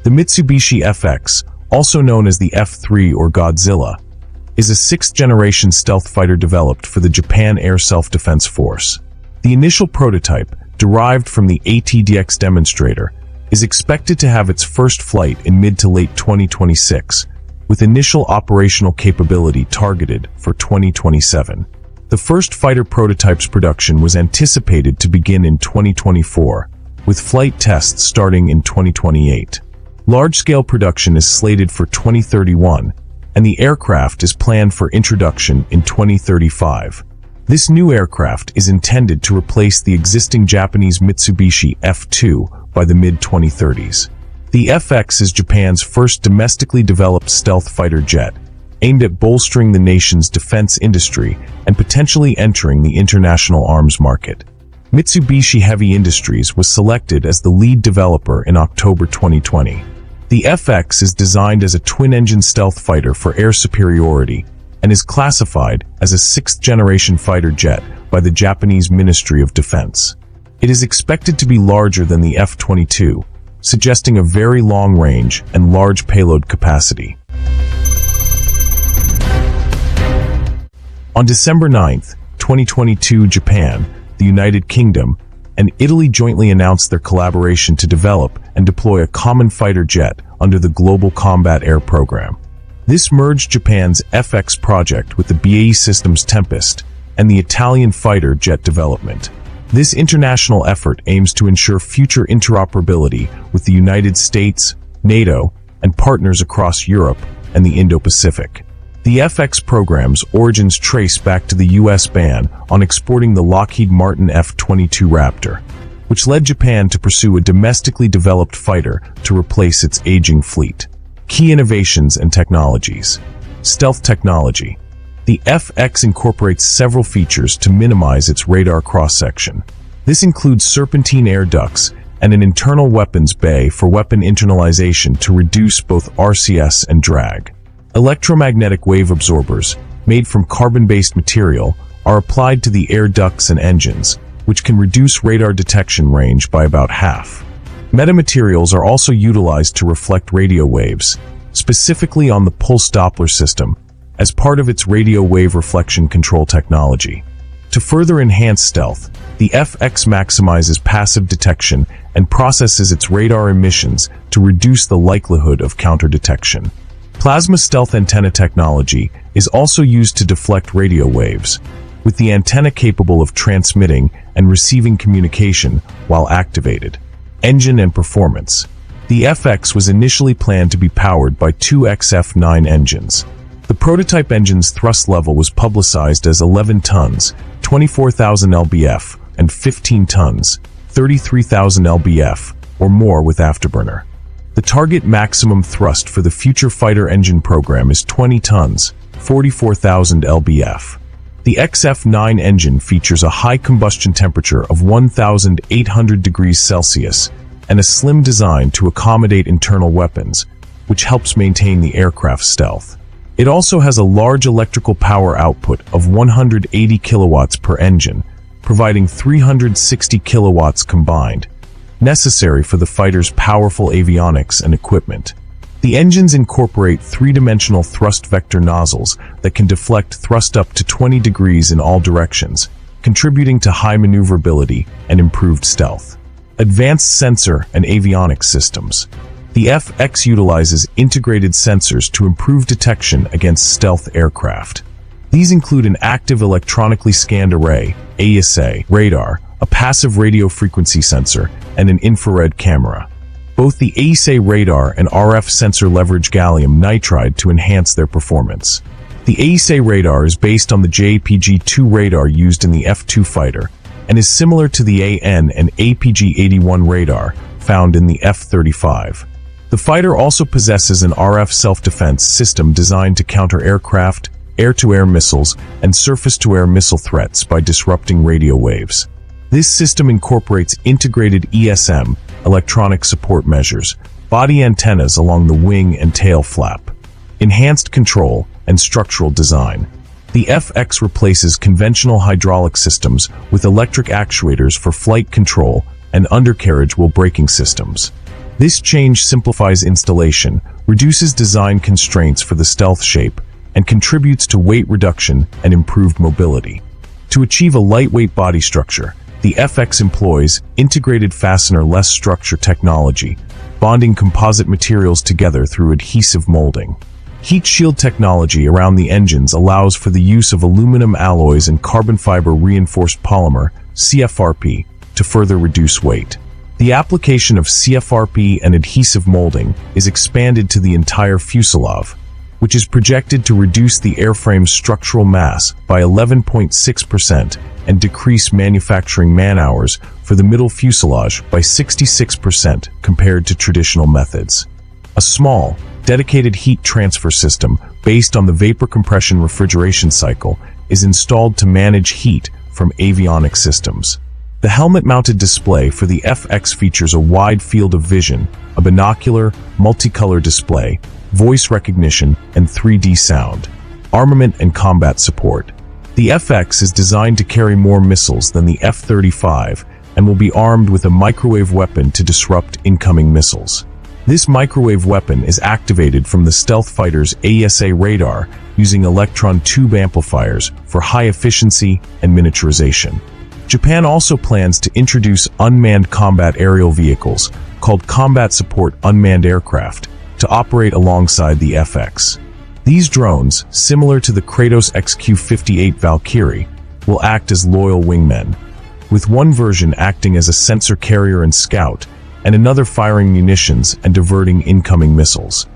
The Mitsubishi FX, also known as the F3 or Godzilla, is a sixth-generation stealth fighter developed for the Japan Air Self-Defense Force. The initial prototype, derived from the ATDX demonstrator, is expected to have its first flight in mid to late 2026, with initial operational capability targeted for 2027. The first fighter prototype's production was anticipated to begin in 2024, with flight tests starting in 2028. Large-scale production is slated for 2031, and the aircraft is planned for introduction in 2035. This new aircraft is intended to replace the existing Japanese Mitsubishi F2 by the mid-2030s. The FX is Japan's first domestically developed stealth fighter jet, aimed at bolstering the nation's defense industry and potentially entering the international arms market. Mitsubishi Heavy Industries was selected as the lead developer in October 2020. The FX is designed as a twin-engine stealth fighter for air superiority and is classified as a sixth-generation fighter jet by the Japanese Ministry of Defense. It is expected to be larger than the F-22, suggesting a very long range and large payload capacity. On December 9, 2022, Japan, the United Kingdom, and Italy jointly announced their collaboration to develop and deploy a common fighter jet under the Global Combat Air Program. This merged Japan's FX project with the BAE Systems Tempest and the Italian fighter jet development. This international effort aims to ensure future interoperability with the United States, NATO, and partners across Europe and the Indo-Pacific. The FX program's origins trace back to the U.S. ban on exporting the Lockheed Martin F-22 Raptor, which led Japan to pursue a domestically developed fighter to replace its aging fleet. Key innovations and technologies. Stealth technology. The FX incorporates several features to minimize its radar cross-section. This includes serpentine air ducts and an internal weapons bay for weapon internalization to reduce both RCS and drag. Electromagnetic wave absorbers, made from carbon-based material, are applied to the air ducts and engines, which can reduce radar detection range by about half. Metamaterials are also utilized to reflect radio waves, specifically on the pulse Doppler system, as part of its radio wave reflection control technology. To further enhance stealth, the FX maximizes passive detection and processes its radar emissions to reduce the likelihood of counter-detection. Plasma stealth antenna technology is also used to deflect radio waves, with the antenna capable of transmitting and receiving communication while activated. Engine and performance. The FX was initially planned to be powered by two XF9 engines. The prototype engine's thrust level was publicized as 11 tons, 24,000 lbf, and 15 tons, 33,000 lbf, or more with afterburner. The target maximum thrust for the future fighter engine program is 20 tons, 44,000 lbf. The XF9 engine features a high combustion temperature of 1,800 degrees Celsius and a slim design to accommodate internal weapons, which helps maintain the aircraft's stealth. It also has a large electrical power output of 180 kilowatts per engine, providing 360 kilowatts combined, necessary for the fighter's powerful avionics and equipment. The engines incorporate three-dimensional thrust vector nozzles that can deflect thrust up to 20 degrees in all directions, contributing to high maneuverability and improved stealth. Advanced sensor and avionics systems. The FX utilizes integrated sensors to improve detection against stealth aircraft. These include an active electronically scanned array, AESA, radar, a passive radio frequency sensor, and an infrared camera. Both the AESA radar and RF sensor leverage gallium nitride to enhance their performance. The AESA radar is based on the JPG-2 radar used in the F-2 fighter and is similar to the AN and APG-81 radar found in the F-35. The fighter also possesses an RF self-defense system designed to counter aircraft, air-to-air missiles, and surface-to-air missile threats by disrupting radio waves. This system incorporates integrated ESM, electronic support measures, body antennas along the wing and tail flap, enhanced control, and structural design. The FX replaces conventional hydraulic systems with electric actuators for flight control and undercarriage while braking systems. This change simplifies installation, reduces design constraints for the stealth shape, and contributes to weight reduction and improved mobility. To achieve a lightweight body structure, the FX employs integrated fastener-less structure technology, bonding composite materials together through adhesive molding. Heat shield technology around the engines allows for the use of aluminum alloys and carbon fiber reinforced polymer, CFRP, to further reduce weight. The application of CFRP and adhesive molding is expanded to the entire fuselage, which is projected to reduce the airframe's structural mass by 11.6% and decrease manufacturing man-hours for the middle fuselage by 66% compared to traditional methods. A small, dedicated heat transfer system based on the vapor compression refrigeration cycle is installed to manage heat from avionics systems. The helmet-mounted display for the FX features a wide field of vision, a binocular, multicolor display, voice recognition, and 3D sound. Armament and combat support. The FX is designed to carry more missiles than the F-35 and will be armed with a microwave weapon to disrupt incoming missiles. This microwave weapon is activated from the stealth fighter's AESA radar using electron tube amplifiers for high efficiency and miniaturization. Japan also plans to introduce unmanned combat aerial vehicles called Combat Support Unmanned Aircraft to operate alongside the FX. These drones, similar to the Kratos XQ-58 Valkyrie, will act as loyal wingmen, with one version acting as a sensor carrier and scout, and another firing munitions and diverting incoming missiles.